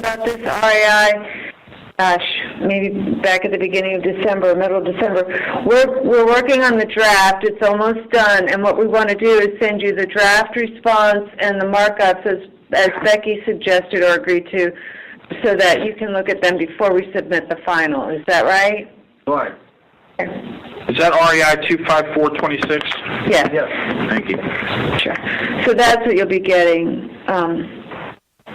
about this RAI, gosh, maybe back at the beginning of December, middle of December. We're working on the draft. It's almost done, and what we want to do is send you the draft response and the markups as Becky suggested or agreed to, so that you can look at them before we submit the final. Is that right? Right. Okay. Is that REI 25426? Yes. Yes. Thank you. Sure. So that's what you'll be getting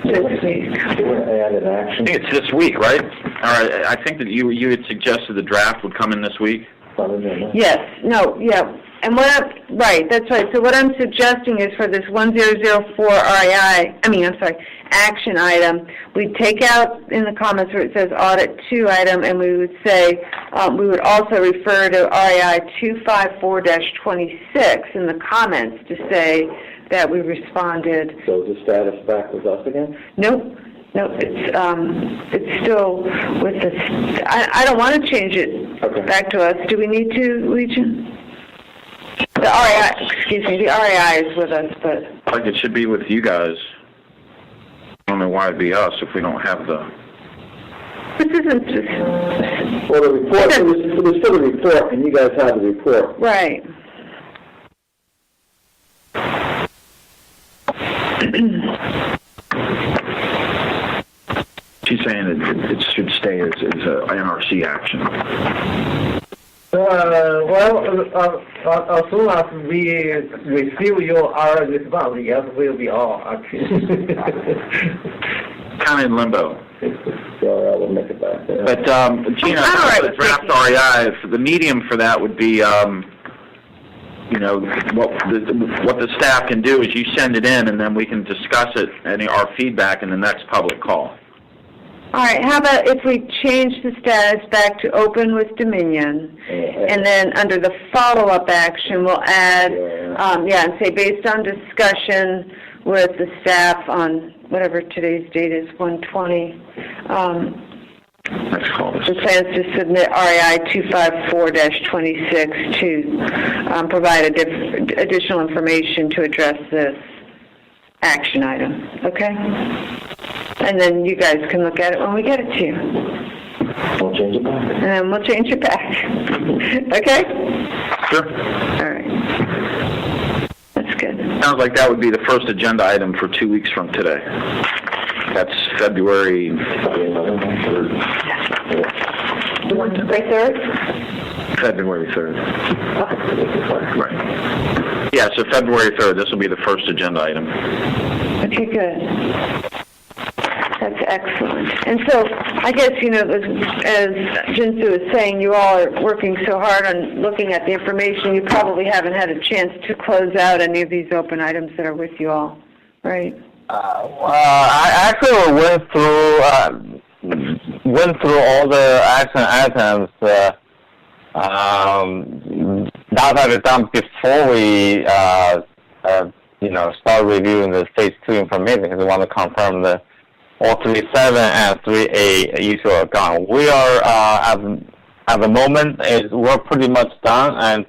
this week. Added I action. think it's this week, right? All right. I think that you had suggested the draft would come in this week. Yes. No. Yeah. And right. That's right. So what I'm suggesting is for this 1004 action item, we'd take out in the comments where it says audit 2 item, and we would say, we would also refer to REI 254-26 in the comments to say that we responded. So is the status back with us again? Nope. No, it's still with the. I don't want to change it back to us. Do we need to, Legion? The REI, the REI is with us, but. Like it should be with you guys. I don't know why it'd be us if we don't have the. This isn't just. Well, the report, it was still a report, and you guys have the report. Right. She's saying it should stay as an NRC action. As soon as we receive your response, yes, will be all action. Kind of in limbo. So I will make it back there. But, Gina, the draft REI, the medium for that would be, you know, what the staff can do is you send it in, and then we can discuss it and our feedback in the next public call. All right, how about if we change the status back to open with Dominion, and then under the follow-up action, we'll add, and say based on discussion with the staff on whatever today's date is, 1/20, Let's call this. the plans to submit REI 254-26 to provide additional information to address this action item, okay? And then you guys can look at it when we get it to you. We'll change it back. And then we'll change it back. Okay? Sure. All right. That's good. Sounds like that would be the first agenda item for 2 weeks from today. That's February 3rd. February 3rd? February 3rd. Right. Yeah, so February 3rd, this will be the first agenda item. Okay, good. That's excellent. And so I guess, you know, as Jinsu was saying, you all are working so hard on looking at the information, you probably haven't had a chance to close out any of these open items that are with you all, right? I actually went through all the action items that I've done before we start reviewing the phase 2 information, because we want to confirm the all 3.7 and 3.8 issue are gone. We are at the moment we're pretty much done, and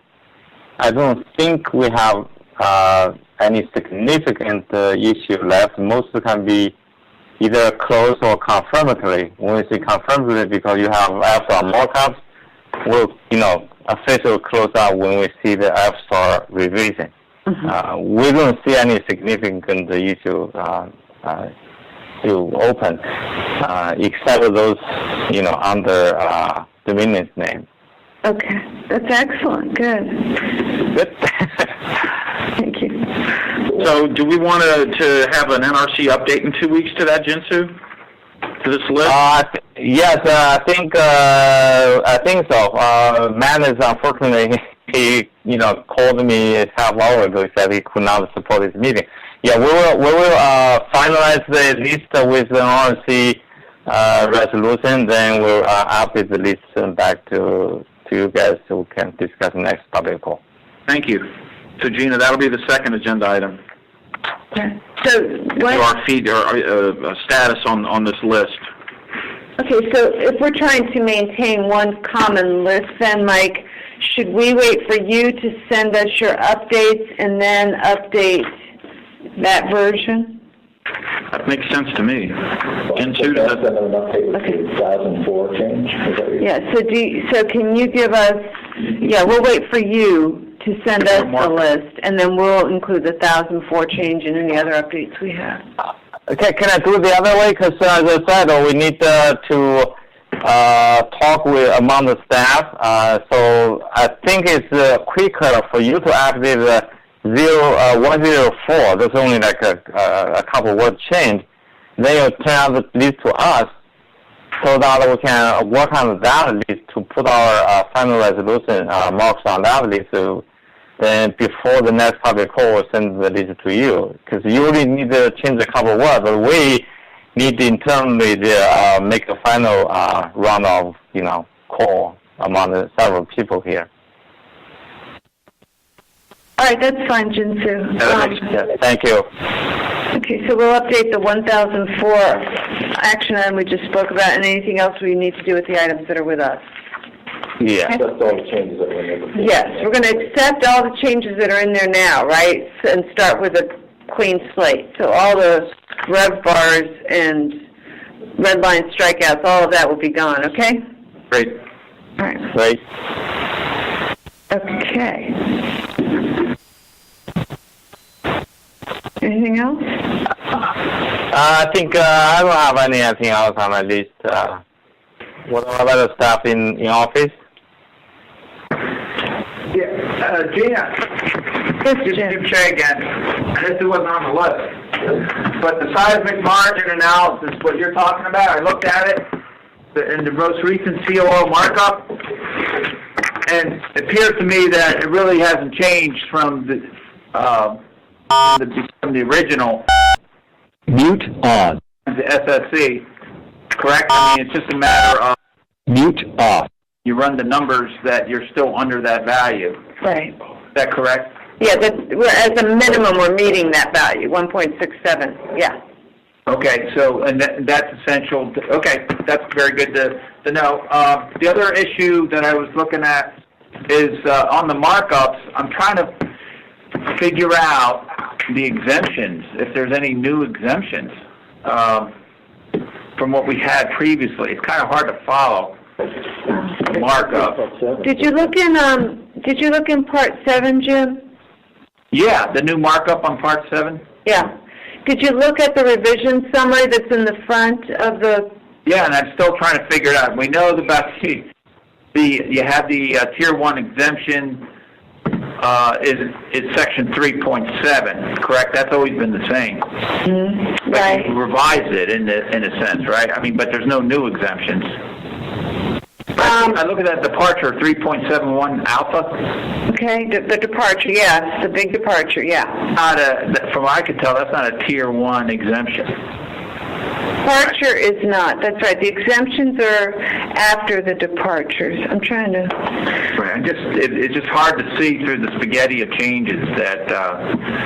I don't think we have any significant issue left. Most can be either closed or confirmatory. When we say confirmatory, because you have FSTAR markups, we'll officially close out when we see the FSTAR revision. Mm-hmm. We don't see any significant issue to open, except those, under Dominion's name. Okay, that's excellent. Good. Good. Thank you. So, do we want to have an NRC update in 2 weeks to that, Jinsu? To this list? Yes, I think so. Man is unfortunately he called me a half hour ago. He said he could not support this meeting. Yeah, we will finalize the list with the NRC resolution. Then we'll update the list back to you guys so we can discuss next public call. Thank you. So, Gina, that'll be the second agenda item. Okay. So what? Our feed or status on this list. Okay, so if we're trying to maintain one common list, then, Mike, should we wait for you to send us your updates and then update that version? That makes sense to me. Gen 2 That's does. an update with the 2004 change, is that what you're Yeah, so can you give us, we'll wait for you to send us the list, and then we'll include the 2004 change and any other updates we have. Okay, can I do it the other way? Because as I said, we need to talk among the staff. So I think it's quicker for you to update the 104. There's only like a couple words change. Then you turn out the list to us, so that we can work on that list to put our final resolution marks on that list. So then before the next public call, we'll send the list to you. Because you only need to change a couple words, but we need to internally make a final round of, call among the several people here. All right, that's fine, Jinsu. Thank you. Okay, so we'll update the 1004 action item we just spoke about, and anything else we need to do with the items that are with us. Yeah. That's all the changes that we're making. Yes, we're going to accept all the changes that are in there now, right, and start with a clean slate. So all the rev bars and red line strikeouts, all of that will be gone, okay? Great. All right. Great. Okay. Anything else? I think I don't have anything else on my list. What about the staff in office? Yeah, Gina. Yes, Jim Jim. Shea again. This wasn't on the list. But the seismic margin analysis, what you're talking about, I looked at it in the most recent COO markup, and it appears to me that it really hasn't changed from the original. Mute on. The SSC, correct? I mean, it's just a matter of Mute off. you run the numbers that you're still under that value. Right. Is that correct? Yeah, as a minimum, we're meeting that value, 1.67, yeah. Okay, so, and that's essential. Okay, that's very good to know. The other issue that I was looking at is on the markups, I'm trying to figure out the exemptions, if there's any new exemptions from what we had previously. It's kind of hard to follow the markup. Did you look in Part 7, Jim? Yeah, the new markup on Part 7? Yeah. Did you look at the revision summary that's in the front of the... Yeah, and I'm still trying to figure it out. We know about you have the Tier 1 exemption is Section 3.7, correct? That's always been the same. Mm-hmm. But Right. you revised it in a sense, right? I mean, but there's no new exemptions. I look at that departure 3.71 alpha. Okay, the departure, yeah, it's the big departure, yeah. From what I could tell, that's not a Tier 1 exemption. Departure is not, that's right. The exemptions are after the departures. I'm trying to... Right. It's just hard to see through the spaghetti of changes that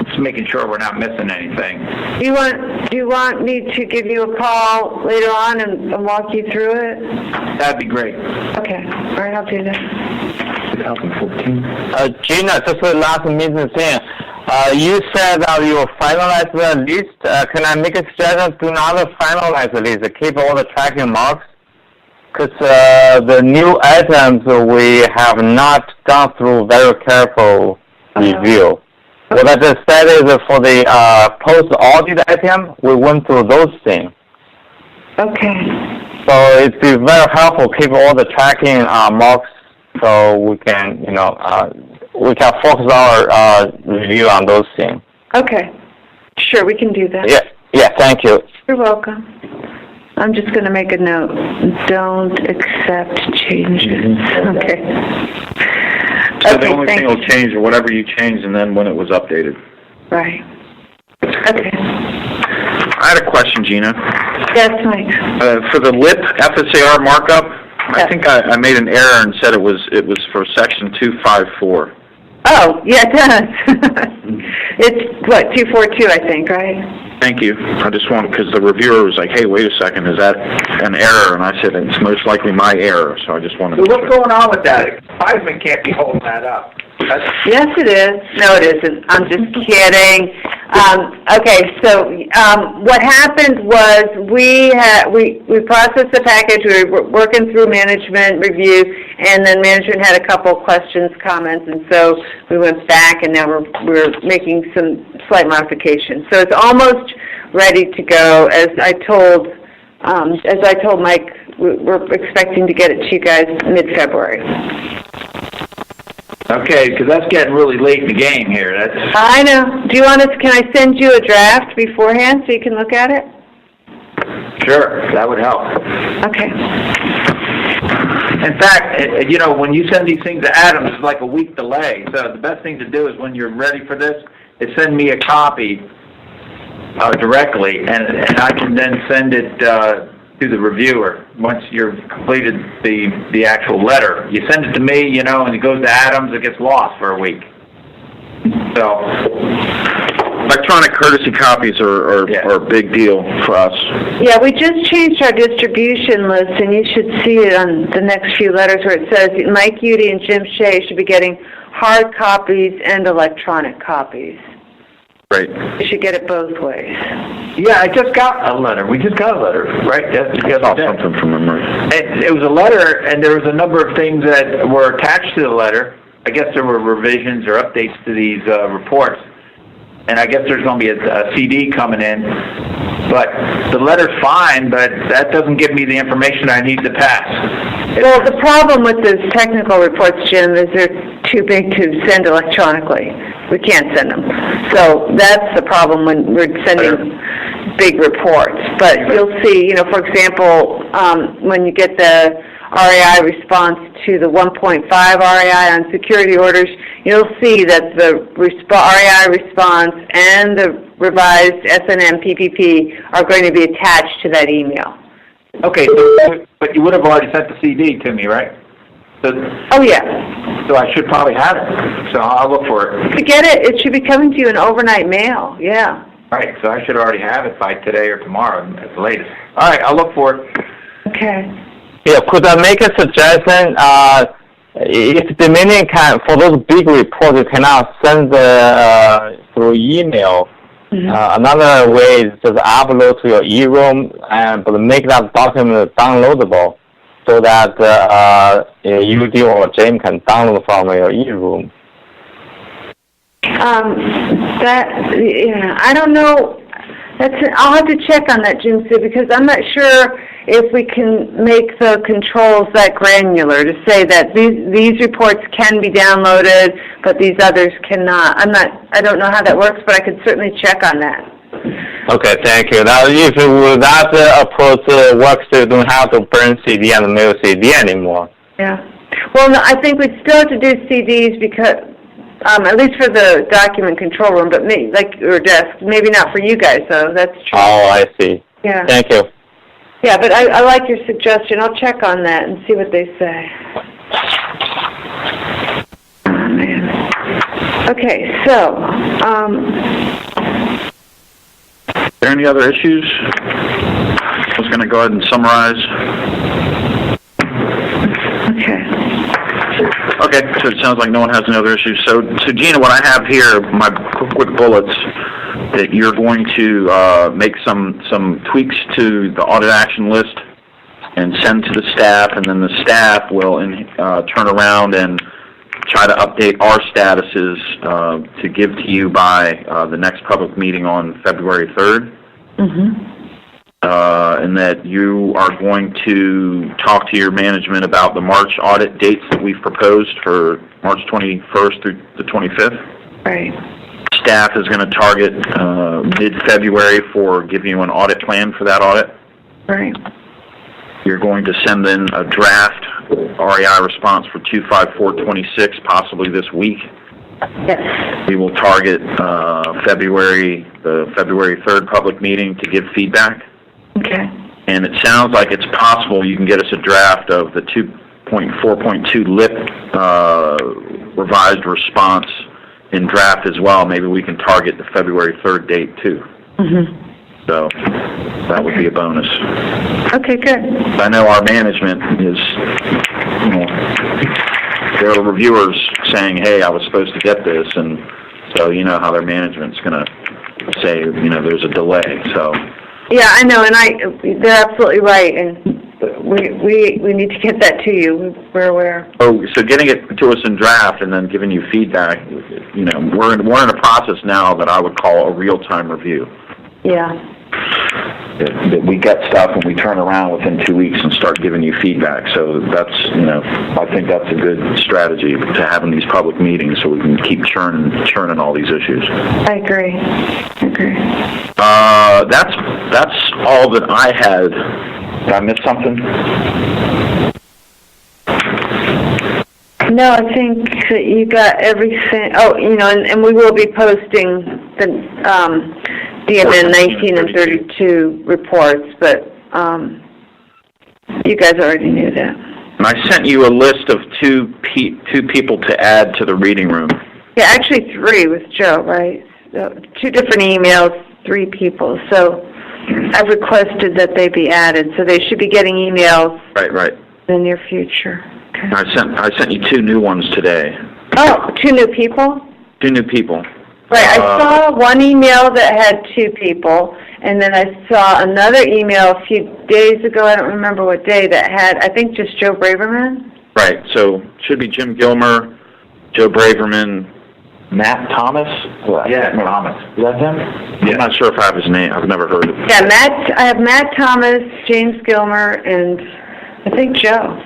just making sure we're not missing anything. Do you want me to give you a call later on and walk you through it? That'd be great. Okay, all right, I'll do that. 2014. Gina, just a last minute thing. You said that you finalized the list. Can I make a suggestion? Do not finalize the list. Keep all the tracking marks. Because the new items we have not gone through very careful review. What I just said is for the post-audit item, we went through those things. Okay. So it'd be very helpful keep all the tracking marks so we can, we can focus our review on those things. Okay. Sure, we can do that. Yeah, thank you. You're welcome. I'm just going to make a note. Don't accept changes. Okay. So the only thing will change or whatever you changed and then when it was updated. Right. Okay. I had a question, Gina. Yes, Mike. For the LIP FSAR markup, I think I made an error and said it was for Section 254. Oh, yeah, it does. It's, 242, I think, right? Thank you. I just want, because the reviewer was like, hey, wait a second, is that an error? And I said, it's most likely my error, so I just wanted So to what's going on with that? Seismic can't be holding that up. Yes, it is. No, it isn't. I'm just kidding. Okay, so what happened was we processed the package. We were working through management review, and then management had a couple questions, comments, and so we went back, and now we're making some slight modifications. So it's almost ready to go. As I told Mike, we're expecting to get it to you guys mid-February. Okay, because that's getting really late in the game here. I know. Do you want us? Can I send you a draft beforehand so you can look at it? Sure, that would help. Okay. In fact, you know, when you send these things to Adams, it's like a week delay. So the best thing to do is when you're ready for this, is send me a copy directly, and I can then send it to the reviewer once you've completed the actual letter. You send it to me, you know, and it goes to Adams, it gets lost for a week. So Electronic courtesy copies are a big deal for us. Yeah, we just changed our distribution list, and you should see it on the next few letters where it says Mike Udy and Jim Shea should be getting hard copies and electronic copies. Great. You should get it both ways. yeah, I just got a letter. We just got a letter, right? That's the other day. Something from memory. It was a letter, and there was a number of things that were attached to the letter. I guess there were revisions or updates to these reports, and I guess there's going to be a CD coming in. But the letter's fine, but that doesn't give me the information I need to pass. Well, the problem with those technical reports, Jim, is they're too big to send electronically. We can't send them. So that's the problem when we're sending big reports. But you'll see, you know, for example, when you get the RAI response to the 1.5 RAI on security orders, you'll see that the RAI response and the revised SNM PPP are going to be attached to that email. Okay, but you would have already sent the CD to me, right? So, Oh, yeah. so I should probably have it. So I'll look for it. To get it, it should be coming to you in overnight mail, yeah. All right, so I should already have it by today or tomorrow at the latest. All right, I'll look for it. Okay. Yeah, could I make a suggestion? If the meeting can, for those big reports, you cannot send through email. Another way is just upload to your e-room, but make that document downloadable so that UD or Jim can download from your e-room. I don't know. I'll have to check on that, Jim, because I'm not sure if we can make the controls that granular to say that these reports can be downloaded, but these others cannot. I don't know how that works, but I could certainly check on that. Okay, thank you. Now, if that approach works, you don't have to burn CD and mail CD anymore. Yeah. Well, no, I think we'd still have to do CDs because, at least for the document control room, but or desk, maybe not for you guys, though. That's true. Oh, I see. Yeah. Thank you. Yeah, but I like your suggestion. I'll check on that and see what they say. Oh, man. Okay, so, Are there any other issues? I was going to go ahead and summarize. Okay, so it sounds like no one has any other issues. So Gina, what I have here, my quick bullets, that you're going to make some tweaks to the audit action list and send to the staff, and then the staff will turn around and try to update our statuses to give to you by the next public meeting on February 3rd. And that you are going to talk to your management about the March audit dates that we've proposed for March 21st through the 25th. right. Staff is going to target mid-February for giving you an audit plan for that audit. Right. You're going to send in a draft REI response for 25426 possibly this week. Yes. We will target the February 3rd public meeting to give feedback. Okay. And it sounds like it's possible you can get us a draft of the 2.4.2 LIP revised response in draft as well. Maybe we can target the February 3rd date too. So that would be a bonus. Okay, good. I know our management is, there are reviewers saying, hey, I was supposed to get this, and so you know how their management's going to say, you know, there's a delay, so. Yeah, I know, and they're absolutely right, and we need to get that to you. We're aware. Oh, so getting it to us in draft and then giving you feedback, you know, we're in a process now that I would call a real-time review. Yeah. That we get stuff and we turn around within 2 weeks and start giving you feedback. So that's, you know, I think that's a good strategy to having these public meetings so we can keep churning all these issues. I agree. That's all that I had. Did I miss something? No, I think that you got everything. Oh, you know, and we will be posting the DMN 19 and 32 reports, but you guys already knew that. And I sent you a list of two people to add to the reading room. Yeah, actually 3 with Joe, right? So 2 different emails, 3 people. So I've requested that they be added, so they should be getting emails Right. in the near future. Okay. I sent you 2 new ones today. Oh, 2 new people? 2 new people. Right, I saw one email that had 2 people, and then I saw another email a few days ago, I don't remember what day, that had, I think, just Joe Braverman. Right, so should be Jim Gilmer, Joe Braverman, Matt Thomas? Yeah, Thomas. Is that him? Yeah. I'm not sure if I have his name. I've never heard of him. Yeah, I have Matt Thomas, James Gilmer, and I think Joe.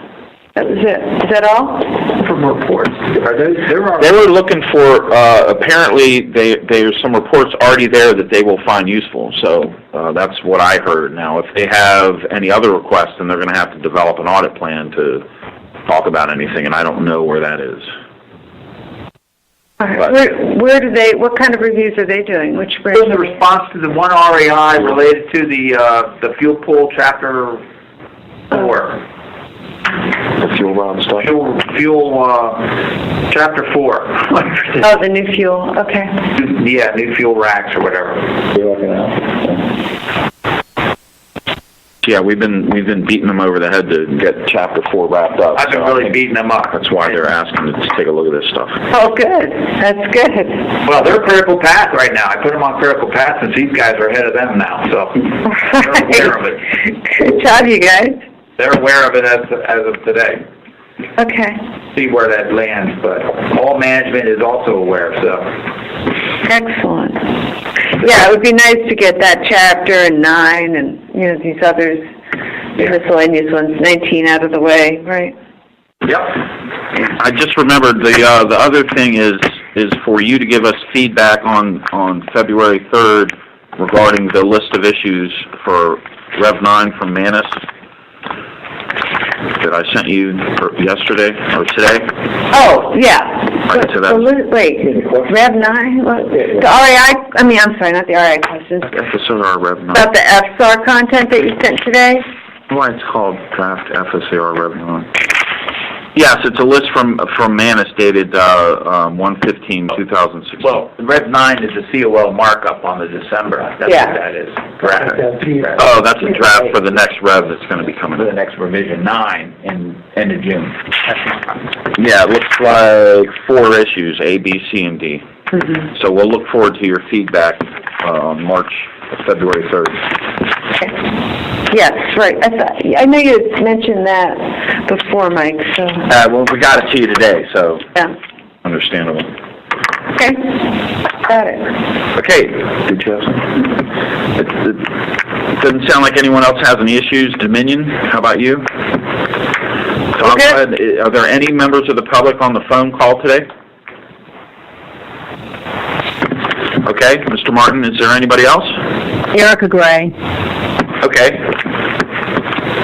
That was it. Is that all? From reports. They were looking for, apparently, there's some reports already there that they will find useful, so that's what I heard. Now, if they have any other requests, then they're going to have to develop an audit plan to talk about anything, and I don't know where that is. All right. What kind of reviews are they doing? Which branch? In the response to the one RAI related to the fuel pool chapter 4. The fuel rod stuff? Fuel chapter 4. Oh, the new fuel. Okay. Yeah, new fuel racks or whatever. Yeah, we've been beating them over the head to get chapter 4 wrapped up. I've been really beating them up. That's why they're asking to take a look at this stuff. Oh, good. That's good. Well, they're critical path right now. I put them on critical path since these guys are ahead of them now, so they're aware of it. Good job, you guys. They're aware of it as of today. Okay. See where that lands, but all management is also aware, so. Excellent. Yeah, it would be nice to get that chapter and 9 and, you know, these others, miscellaneous ones, 19 out of the way, right? Yep. I just remembered the other thing is for you to give us feedback on February 3rd regarding the list of issues for Rev 9 from Manus that I sent you yesterday or today. Oh, yeah. Right to that. Wait, Rev 9? What? The RAI, I'm sorry, not the RAI questions. FSR Rev 9. About the FSAR content that you sent today? Why it's called Draft FSAR Rev 9. Yes, it's a list from Manus dated 1/15/2016. Well, Rev 9 is the COL markup on the December. That's what that is. Correct. Oh, that's a draft for the next Rev that's going to be coming. For the next revision, 9 in end of June. Yeah, it looks like 4 issues, A, B, C, and D. Mm-hmm. So we'll look forward to your feedback on February 3rd. Okay. Yes, right. I know you had mentioned that before, Mike, so. Well, we got it to you today, so Yeah. understandable. Okay. Got it. Okay. Did you have something? It doesn't sound like anyone else has any issues. Dominion, how about you? Tom, Okay. are there any members of the public on the phone call today? Okay. Mr. Martin, is there anybody else? Erica Gray. Okay.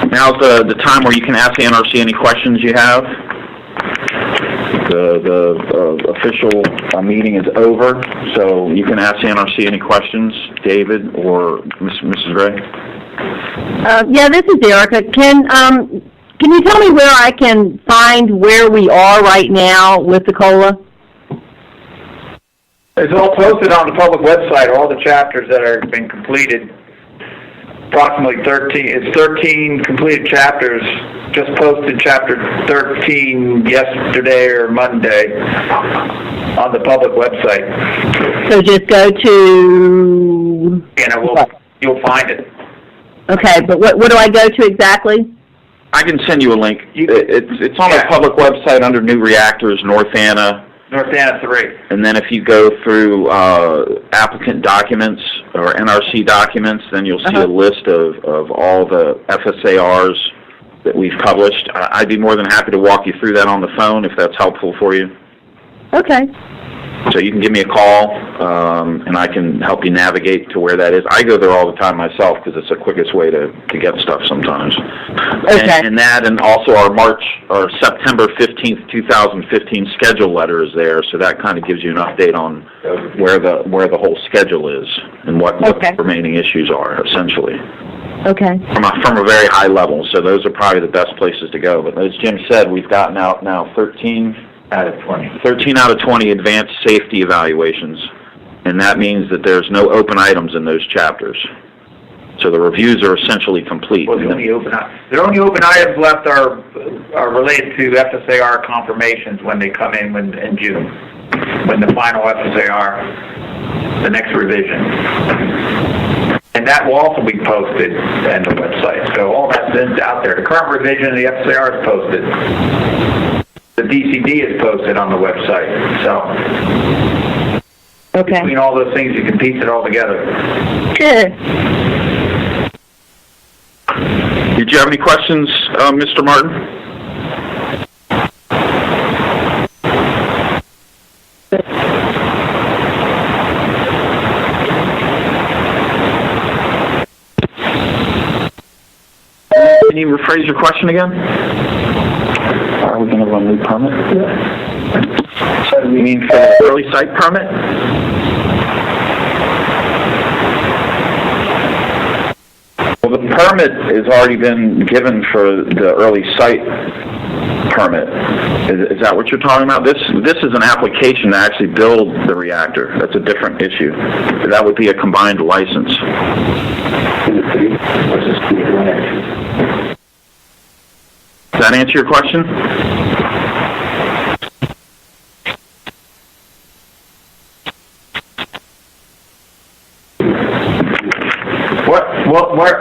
Now's the time where you can ask the NRC any questions you have. The official meeting is over, so you can ask the NRC any questions, David or Mrs. Gray. Yeah, this is Erica. Can you tell me where I can find where we are right now with the COLA? It's all posted on the public website, all the chapters that have been completed. approximately 13 completed chapters, just posted chapter 13 yesterday or Monday on the public website. So just go to... And you'll find it. Okay, but what do I go to exactly? I can send you a link. It's on our public website under New Reactors, North Anna. North Anna 3. And then if you go through applicant documents or NRC documents, then you'll see a list of all the FSARs that we've published. I'd be more than happy to walk you through that on the phone if that's helpful for you. Okay. So you can give me a call, and I can help you navigate to where that is. I go there all the time myself because it's the quickest way to get stuff sometimes. Okay. And that, and also our September 15th, 2015 schedule letter is there, so that kind of gives you an update on where the whole schedule is and what the remaining issues are, essentially. Okay. From a very high level, so those are probably the best places to go. But as Jim said, we've gotten out now 13 out of 20 advanced safety evaluations, and that means that there's no open items in those chapters. So the reviews are essentially complete. Well, the only open items left are related to FSAR confirmations when they come in in June, when the final FSAR, the next revision. And that will also be posted on the website. So all that's been out there. The current revision of the FSAR is posted. The DCD is posted on the website. So between all those things, you can piece it all together. Good. Did you have any questions, Mr. Martin? Can you rephrase your question again? Are we going to run a new permit? Yeah. You mean for the early site permit? Well, the permit has already been given for the early site permit. Is that what you're talking about? This is an application to actually build the reactor. That's a different issue. That would be a combined license. Does that answer your question?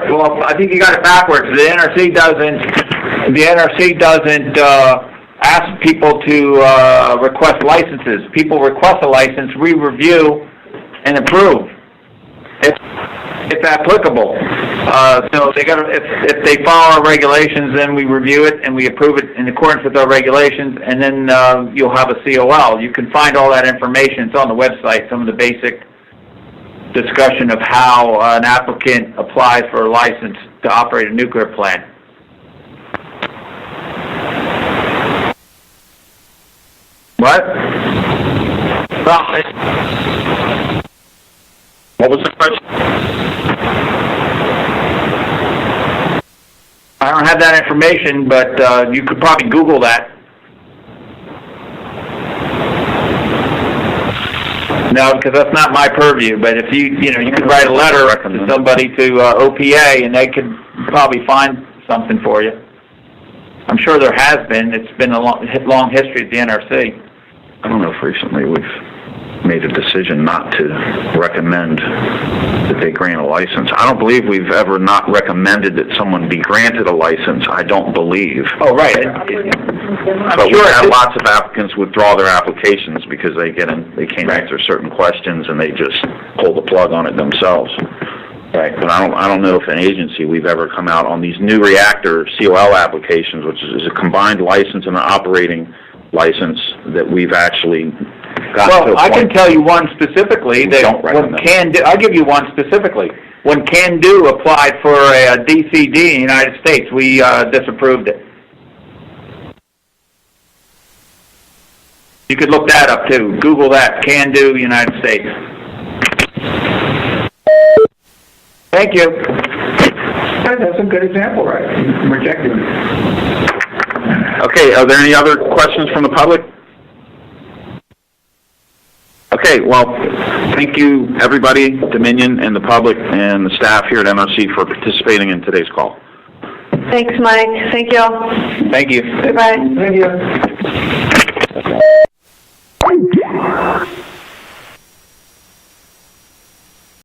Well, I think you got it backwards. The NRC doesn't ask people to request licenses. People request a license, we review and approve, if applicable. So if they follow our regulations, then we review it and we approve it in accordance with our regulations, and then you'll have a COL. You can find all that information. It's on the website. Some of the basic discussion of how an applicant applies for a license to operate a nuclear plant. What? Well, What was the question? I don't have that information, but you could probably Google that. No, because that's not my purview. But if you could write a letter to somebody to OPA, and they could probably find something for you. I'm sure there has been. It's been a long history at the NRC. I don't know if recently we've made a decision not to recommend that they grant a license. I don't believe we've ever not recommended that someone be granted a license. I don't believe. Oh, right. But we've had lots of applicants withdraw their applications because they can't answer certain questions and they just pull the plug on it themselves. Right. But I don't know if an agency we've ever come out on these new reactor COL applications, which is a combined license and an operating license, that we've actually got to a point. I can tell you one specifically I'll give you one specifically. When CANDO applied for a DCD in the United States, we disapproved it. You could look that up too. Google that, CANDO, United States. Thank you. That's a good example, right? Rejected. Okay, are there any other questions from the public? Okay, well, thank you, everybody, Dominion and the public and the staff here at NRC for participating in today's call. Thanks, Mike. Thank you all. Thank you. Goodbye. Thank you.